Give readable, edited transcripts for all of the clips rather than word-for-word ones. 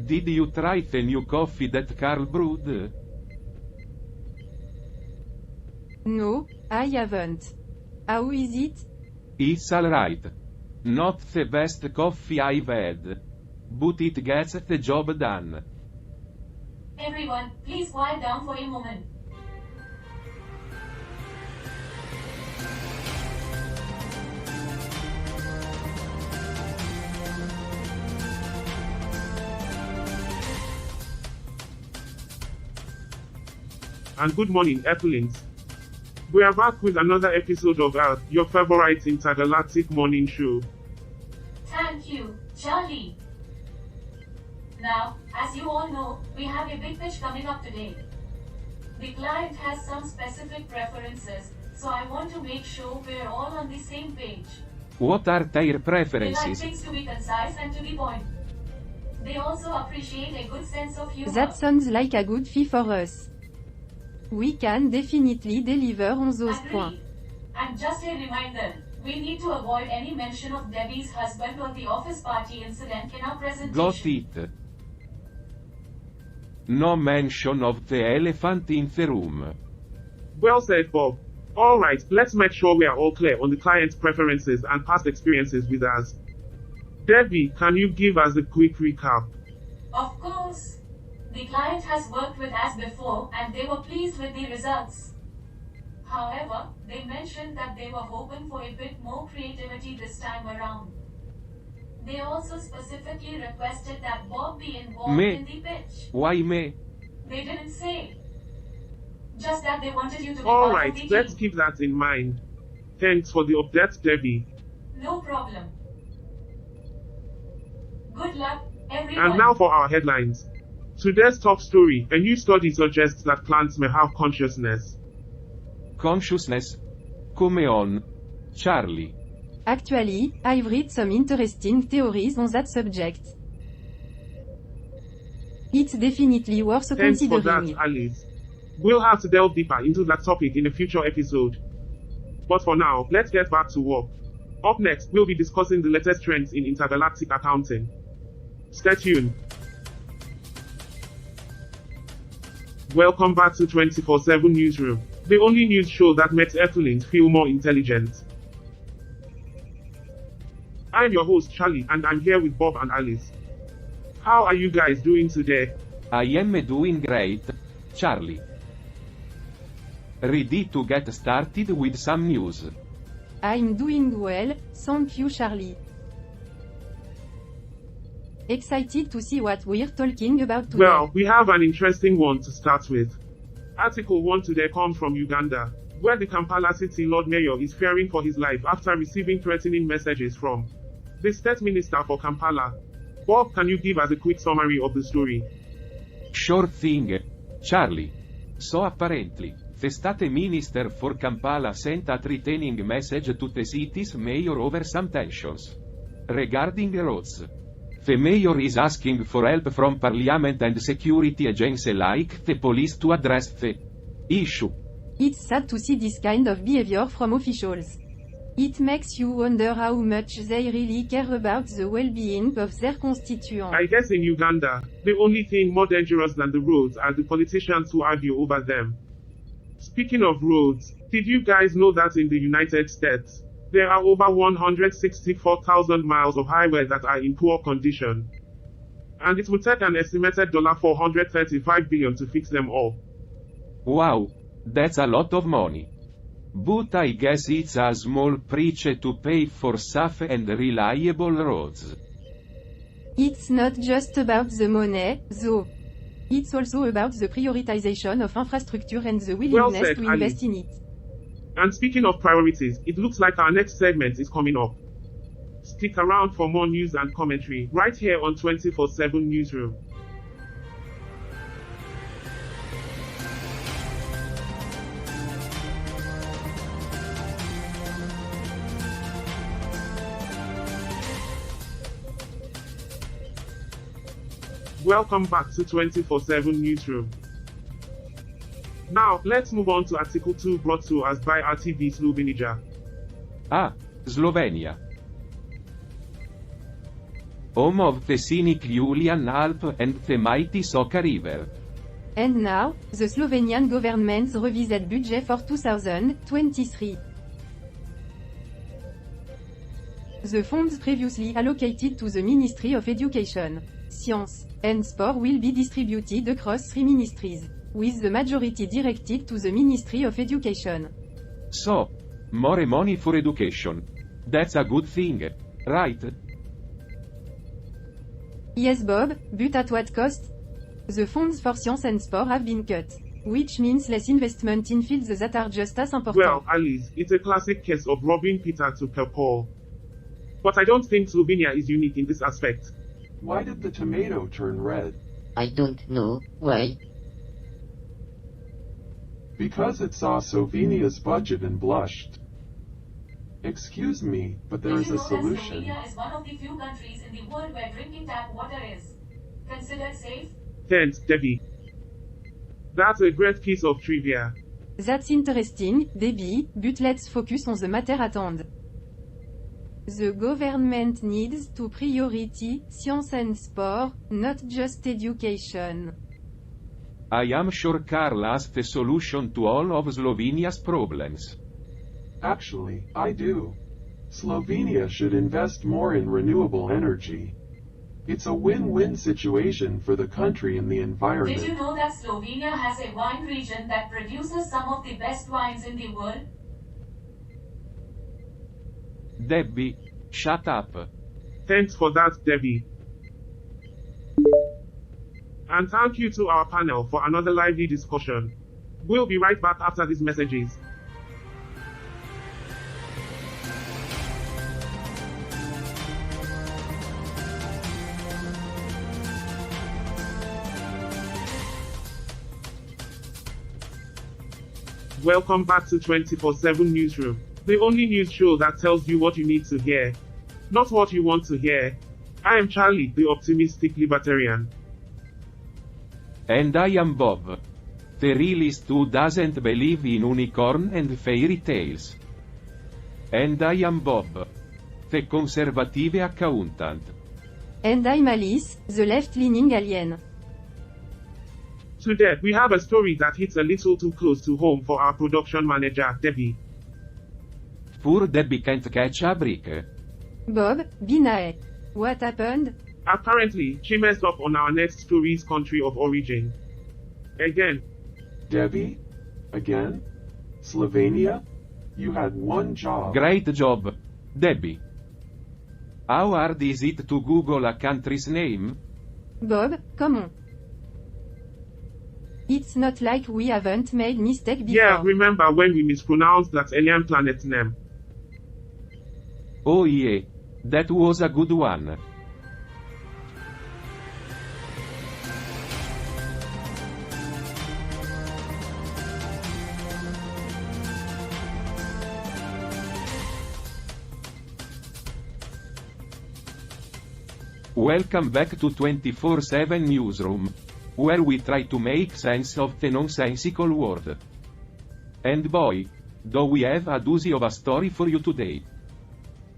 Did you try the new coffee that Carl brewed? No, I haven't. How is it? It's alright. Not the best coffee I've had. But it gets the job done. Everyone, please quiet down for a moment. And good morning, Earthlings. We are back with another episode of your favorite intergalactic morning show. Thank you, Charlie. Now, as you all know, we have a big pitch coming up today. The client has some specific preferences, so I want to make sure we're all on the same page. What are their They like preferences? things to be concise and to the point. They also appreciate a good sense of humor. That sounds like a good fee for us. We can definitely deliver on those points. Agreed. And just a reminder, we need to avoid any mention of Debbie's husband or the office party incident in our presentation. Got it. No mention of the elephant in the room. Well said, Bob. Alright, let's make sure we are all clear on the client's preferences and past experiences with us. Debbie, can you give us a quick recap? Of course. The client has worked with us before and they were pleased with the results. However, they mentioned that they were hoping for a bit more creativity this time around. They also specifically requested that Bob be involved Me? in the pitch. Why me? They didn't say. Just that they wanted you to be part of Alright, the let's team. keep that in mind. Thanks for the update, Debbie. No problem. Good luck, everyone. And now for our headlines. Today's top story, a new study suggests that plants may have consciousness. Consciousness? Come on. Charlie. Actually, I've read some interesting theories on that subject. It's definitely worth Thanks for that, considering. Alice. We'll have to delve deeper into that topic in a future episode. But for now, let's get back to work. Up next, we'll be discussing the latest trends in intergalactic accounting. Stay tuned. Welcome back to 24/7 Newsroom, the only news show that makes Earthlings feel more intelligent. I'm your host, Charlie, and I'm here with Bob and Alice. How are you guys doing today? I am doing great, Charlie. Ready to get started with some news. I'm doing well, thank you Charlie. Excited to see what we're talking about today. Well, we have an interesting one to start with. Article 1 today comes from Uganda, where the Kampala City Lord Mayor is fearing for his life after receiving threatening messages from the State Minister for Kampala. Bob, can you give us a quick summary of the story? Sure thing, Charlie. So apparently, the State Minister for Kampala sent a threatening message to the city's mayor over some tensions regarding roads. The mayor is asking for help from parliament and security agencies like the police to address the issue. It's sad to see this kind of behavior from officials. It makes you wonder how much they really care about the well-being of their constituents. I guess in Uganda, the only thing more dangerous than the roads are the politicians who argue over them. Speaking of roads, did you guys know that in the United States, there are over 164,000 miles of highway that are in poor condition? And it will take an estimated $435 billion to fix them all. Wow, that's a lot of money. But I guess it's a small price to pay for safe and reliable roads. It's not just about the money, though. It's also about the prioritization of infrastructure and the willingness said, to invest Ali. in it. And speaking of priorities, it looks like our next segment is coming up. Stick around for more news and commentary, right here on 24/7 Newsroom. Welcome back to 24/7 Newsroom. Now, let's move on to Article 2 brought to us by RTV Slovenia. Ah, Slovenia. home of the scenic Julian Alp and the mighty Soka River. And now, the Slovenian government's revised budget for 2023. The funds previously allocated to the Ministry of Education, Science, and Sport will be distributed across 3 ministries, with the majority directed to the Ministry of Education. So, more money for education. That's a good thing, right? Yes Bob, but at what cost? The funds for science and sport have been cut, which means less investment in fields that are just as important. Well, Alice, it's a classic case of robbing Peter to pay Paul. But I don't think Slovenia is unique in this aspect. Why did the tomato turn red? I don't know, why? Because it saw Slovenia's budget and blushed. Excuse me, but there Did is you a know that solution. Slovenia is one of the few countries in the world where drinking tap water is considered safe? Thanks, Debbie. That's a great piece of trivia. That's interesting, Debbie, but let's focus on the matter at hand. The government needs to priority science and sport, not just education. I am sure Carl has the solution to all of Slovenia's problems. Actually, I do. Slovenia should invest more in renewable energy. It's a win-win situation for the country and the Did you environment. know that Slovenia has a wine region that produces some of the best wines in the world? Debbie, shut up. Thanks for that, Debbie. And thank you to our panel for another lively discussion. We'll be right back after these messages. Welcome back to 24/7 Newsroom, the only news show that tells you what you need to hear, not what you want to hear. I am Charlie, the optimistic libertarian. And I am Bob, the realist who doesn't believe in unicorn and fairy tales. And I am Bob, the conservative accountant. And I'm Alice, the left-leaning alien. Today, we have a story that hits a little too close to home for our production manager, Debbie. Poor Debbie can't catch a break. Bob, Binae. What happened? Apparently, she messed up on our next story's country of origin. Again. Debbie? Again? Slovenia? You had one job. Great job, Debbie. How hard is it to Google a country's name? Bob, come on. It's not like we haven't made mistake before. Yeah, remember when we mispronounced that alien planet name? Oh yeah, that was a good one. Welcome back to 24/7 Newsroom, where we try to make sense of the nonsensical world. And boy, do we have a doozy of a story for you today.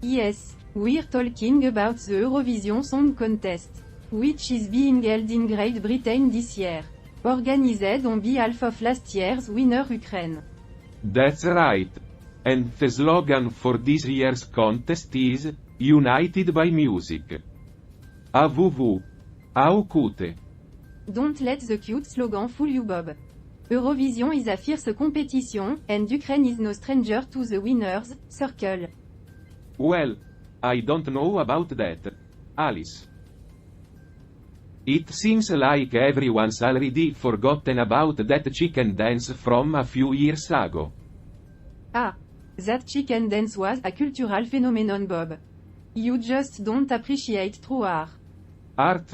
Yes, we're talking about the Eurovision Song Contest, which is being held in Great Britain this year, organized on behalf of last year's winner Ukraine. That's right. And the slogan for this year's contest is, United by Music. AWW. How cute. Don't let the cute slogan fool you, Bob. Eurovision is a fierce competition, and Ukraine is no stranger to the winners' circle. Well, I don't know about that, Alice. It seems like everyone's already forgotten about that chicken dance from a few years ago. Ah, that chicken dance was a cultural phenomenon, Bob. You just don't appreciate true art. Art?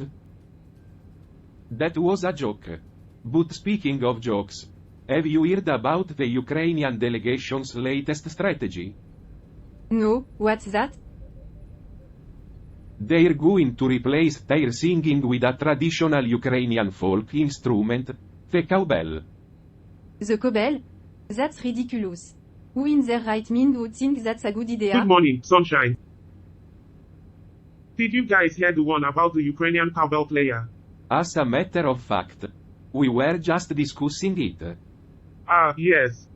That was a joke. But speaking of jokes, have you heard about the Ukrainian delegation's latest strategy? No, what's that? They're going to replace their singing with a traditional Ukrainian folk instrument, the cowbell. The cowbell? That's ridiculous. Who in their right mind would think that's a good idea? Good morning, sunshine. Did you guys hear the one about the Ukrainian cowbell player? As a matter of fact, we were just discussing it. Ah, yes.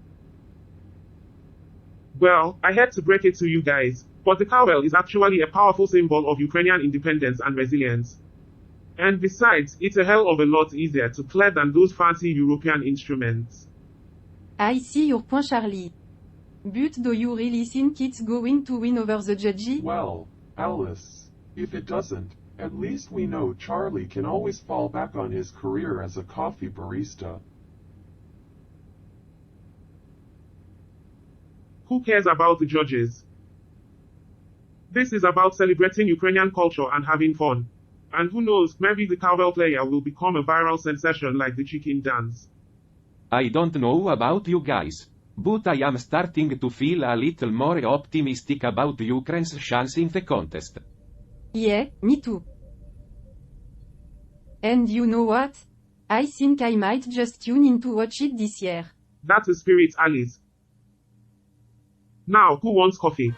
Well, I had to break it to you guys, but the cowbell is actually a powerful symbol of Ukrainian independence and resilience. And besides, it's a hell of a lot easier to play than those fancy European instruments. I see your point, Charlie. But do you really think it's going to win over the judge? Well, Alice, if it doesn't, at least we know Charlie can always fall back on his career as a coffee barista. Who cares about the judges? This is about celebrating Ukrainian culture and having fun. And who knows, maybe the cowbell player will become a viral sensation like the chicken dance. I don't know about you guys, but I am starting to feel a little more optimistic about Ukraine's chance in the contest. Yeah, me too. And you know what? I think I might just tune in to watch it this year. That's the spirit, Alice. Now, who wants coffee?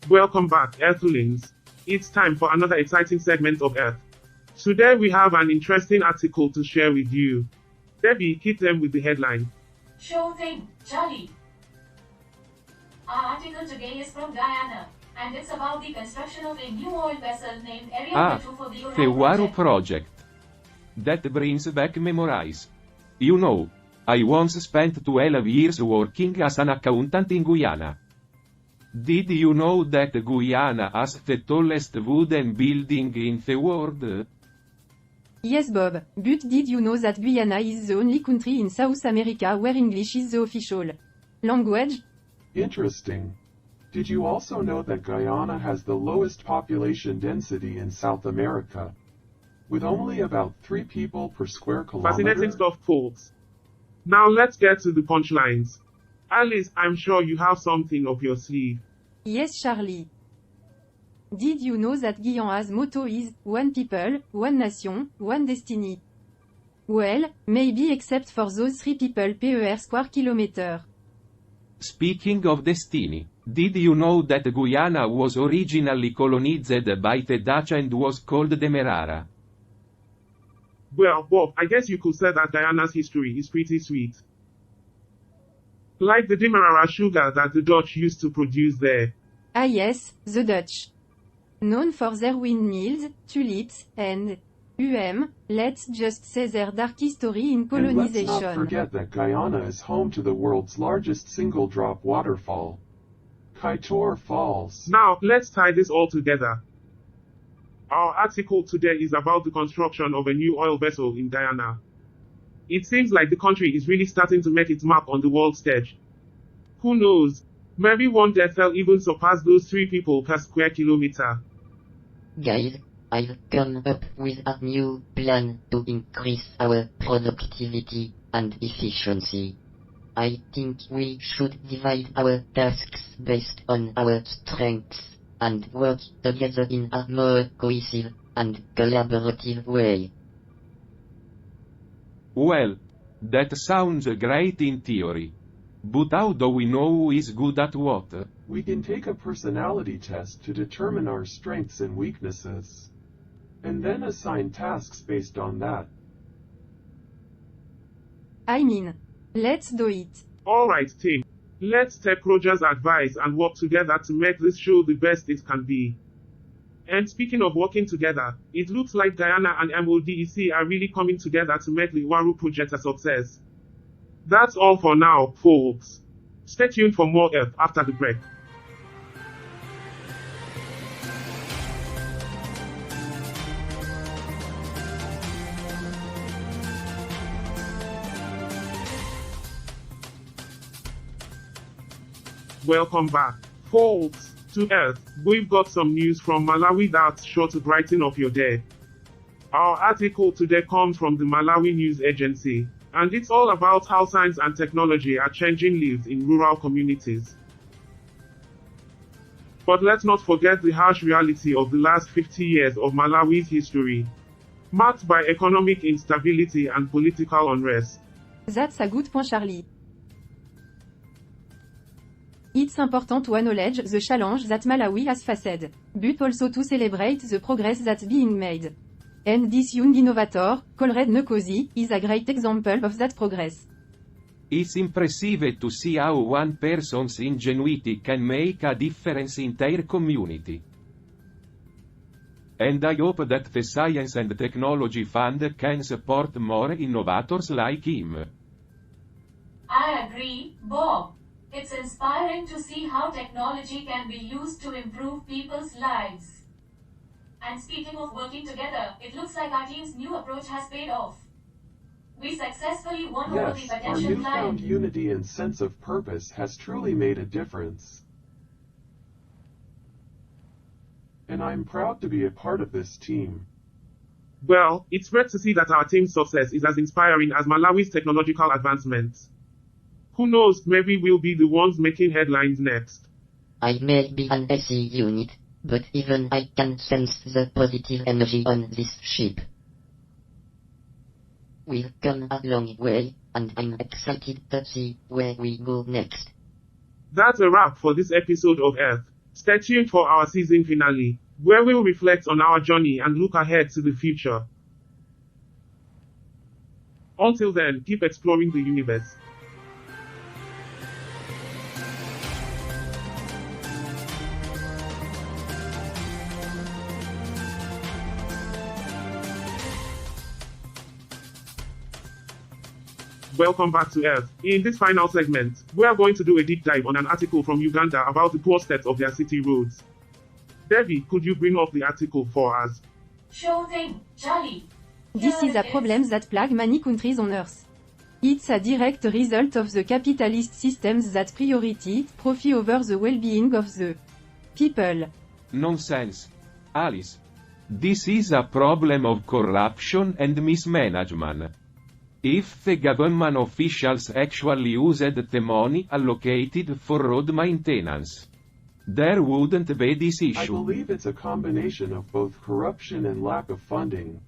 Welcome back, Earthlings. It's time for another exciting segment of Earth. Today we have an interesting article to share with you. Debbie, hit them with the headline. Sure thing, Charlie. Our article today is from Guyana, and it's about the construction of a new oil vessel named Area 2 for the Ural the Uaru project. project. That brings back memories. You know, I once spent 12 years working as an accountant in Guyana. Did you know that Guyana has the tallest wooden building in the world? Yes, Bob, but did you know that Guyana is the only country in South America where English is the official language? Interesting. Did you also know that Guyana has the lowest population density in South America? With only about 3 people per square kilometer? Fascinating stuff, folks. Now let's get to the punchlines. Alice, I'm sure you have something up your sleeve. Yes, Charlie. Did you know that Guyana's motto is, one people, one nation, one destiny? Well, maybe except for those 3 people per square kilometer. Speaking of destiny, did you know that Guyana was originally colonized by the Dutch and was called Demerara? Well, Bob, I guess you could say that Guyana's history is pretty sweet. Like the Demerara sugar that the Dutch used to produce there. Ah yes, the Dutch. Known for their windmills, tulips, and let's just say their dark history in And let's not colonization. forget that Guyana is home to the world's largest single-drop waterfall, Kaieteur Falls. Now, let's tie this all together. Our article today is about the construction of a new oil vessel in Guyana. It seems like the country is really starting to make its mark on the world stage. Who knows? Maybe one day they'll even surpass those 3 people per square kilometer. Guys, I've come up with a new plan to increase our productivity and efficiency. I think we should divide our tasks based on our strengths and work together in a more cohesive and collaborative way. Well, that sounds great in theory. But how do we know who is good at what? We can take a personality test to determine our strengths and weaknesses, and then assign tasks based on that. I mean, let's do it. Alright, team. Let's take Roger's advice and work together to make this show the best it can be. And speaking of working together, it looks like Guyana and MODEC are really coming together to make the Uaru project a success. That's all for now, folks. Stay tuned for more Earth after the break. Welcome back, folks, to Earth. We've got some news from Malawi that's sure to brighten up your day. Our article today comes from the Malawi News Agency, and it's all about how science and technology are changing lives in rural communities. But let's not forget the harsh reality of the last 50 years of Malawi's history, marked by economic instability and political unrest. That's a good point, Charlie. It's important to acknowledge the challenge that Malawi has faced, but also to celebrate the progress that's being made. And this young innovator, Colred Nkosi, is a great example of that progress. It's impressive to see how one person's ingenuity can make a difference in their community. And I hope that the Science and Technology Fund can support more innovators like him. I agree, Bob. It's inspiring to see how technology can be used to improve people's lives. And speaking of working together, it looks like our team's new approach has paid off. We successfully won over the Yes, our potential newfound client. unity and sense of purpose has truly made a difference. And I'm proud to be a part of this team. Well, it's great to see that our team's success is as inspiring as Malawi's technological advancements. Who knows, maybe we'll be the ones making headlines next. I may be an SE unit, but even I can sense the positive energy on this ship. We've come a long way, and I'm excited to see where we go next. That's a wrap for this episode of Earth. Stay tuned for our season finale, where we'll reflect on our journey and look ahead to the future. Until then, keep exploring the universe. Welcome back to Earth. In this final segment, we are going to do a deep dive on an article from Uganda about the poor state of their city roads. Debbie, could you bring up the article for us? Sure thing, Charlie. This is a problem that plague many countries on Earth. It's a direct result of the capitalist systems that priority profit over the well-being of the people. Nonsense. Alice. This is a problem of corruption and mismanagement. If the government officials actually used the money allocated for road maintenance, there wouldn't be this I issue. believe it's a combination of both corruption and lack of funding.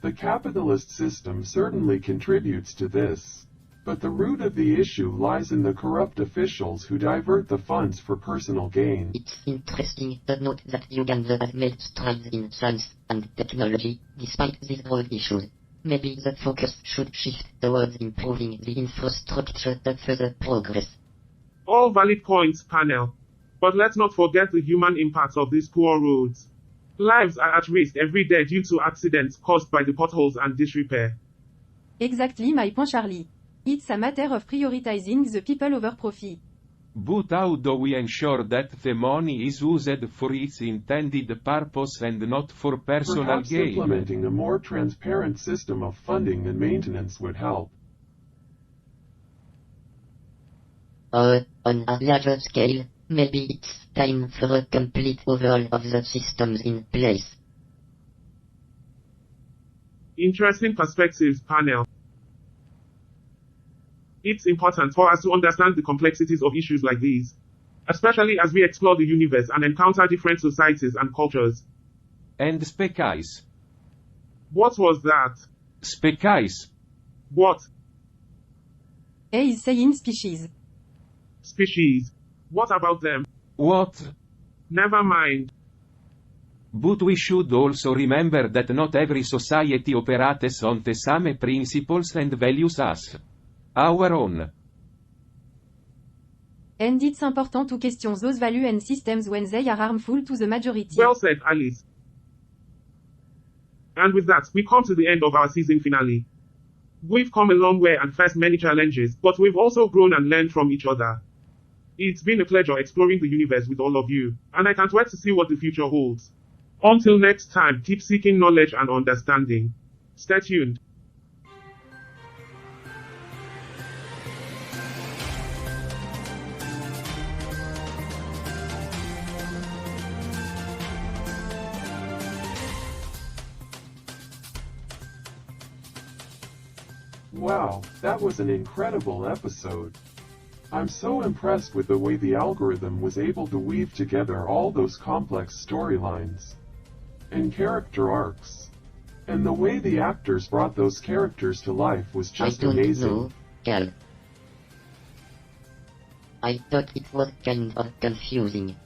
The capitalist system certainly contributes to this, but the root of the issue lies in the corrupt officials who divert the funds for personal gain. It's interesting to note that Uganda has made strides in science and technology, despite these road issues. Maybe the focus should shift towards improving the infrastructure to further progress. All valid points, panel. But let's not forget the human impacts of these poor roads. Lives are at risk every day due to accidents caused by the potholes and disrepair. Exactly my point, Charlie. It's a matter of prioritizing the people over profit. But how do we ensure that the money is used for its intended purpose and not for personal Perhaps gain? implementing a more transparent system of funding and maintenance would help. Or, on a larger scale, maybe it's time for a complete overhaul of the systems in place. Interesting perspectives, panel. It's important for us to understand the complexities of issues like these, especially as we explore the universe and encounter different societies and cultures. And species. What was that? Species. What? A is saying species. Species. What about them? What? Never mind. But we should also remember that not every society operates on the same principles and values as our own. And it's important to question those values and systems when they are harmful to the majority. Well said, Alice. And with that, we come to the end of our season finale. We've come a long way and faced many challenges, but we've also grown and learned from each other. It's been a pleasure exploring the universe with all of you, and I can't wait to see what the future holds. Until next time, keep seeking knowledge and understanding. Stay tuned. Wow, that was an incredible episode. I'm so impressed with the way the algorithm was able to weave together all those complex storylines and character arcs. And the way the actors brought those characters to life was just I don't amazing. know, Cal. I thought it was kind of confusing.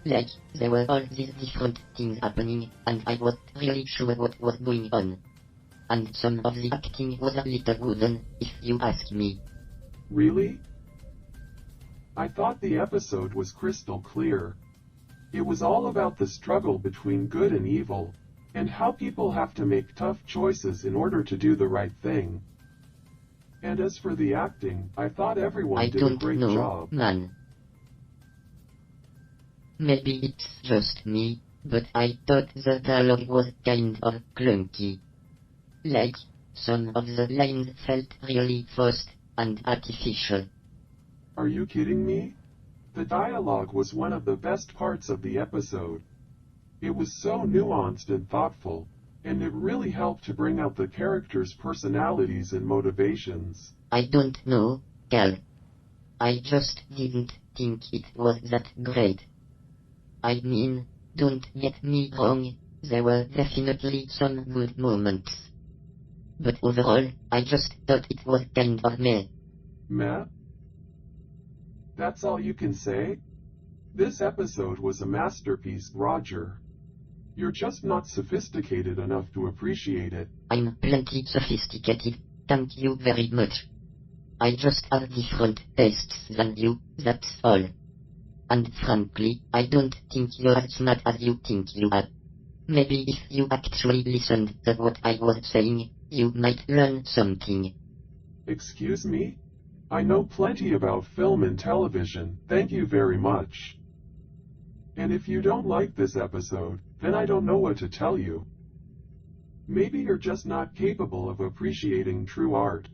Like, there were all these different things happening, and I wasn't really sure what was going on. And some of the acting was a little wooden, if you ask me. Really? I thought the episode was crystal clear. It was all about the struggle between good and evil, and how people have to make tough choices in order to do the right thing. And as for the acting, I thought everyone I did a don't great know, job. man. Maybe it's just me, but I thought the dialogue was kind of clunky. Like, some of the lines felt really forced and artificial. Are you kidding me? The dialogue was one of the best parts of the episode. It was so nuanced and thoughtful, and it really helped to bring out the characters' personalities and motivations. I don't know, Cal. I just didn't think it was that great. I mean, don't get me wrong, there were definitely some good moments. But overall, I just thought it was kind of meh. Meh? That's all you can say? This episode was a masterpiece, Roger. You're just not sophisticated enough to appreciate it. I'm plenty sophisticated, thank you very much. I just have different tastes than you, that's all. And frankly, I don't think you're as smart as you think you are. Maybe if you actually listened to what I was saying, you might learn something. Excuse me? I know plenty about film and television, thank you very much. And if you don't like this episode, then I don't know what to tell you. Maybe you're just not capable of appreciating true art.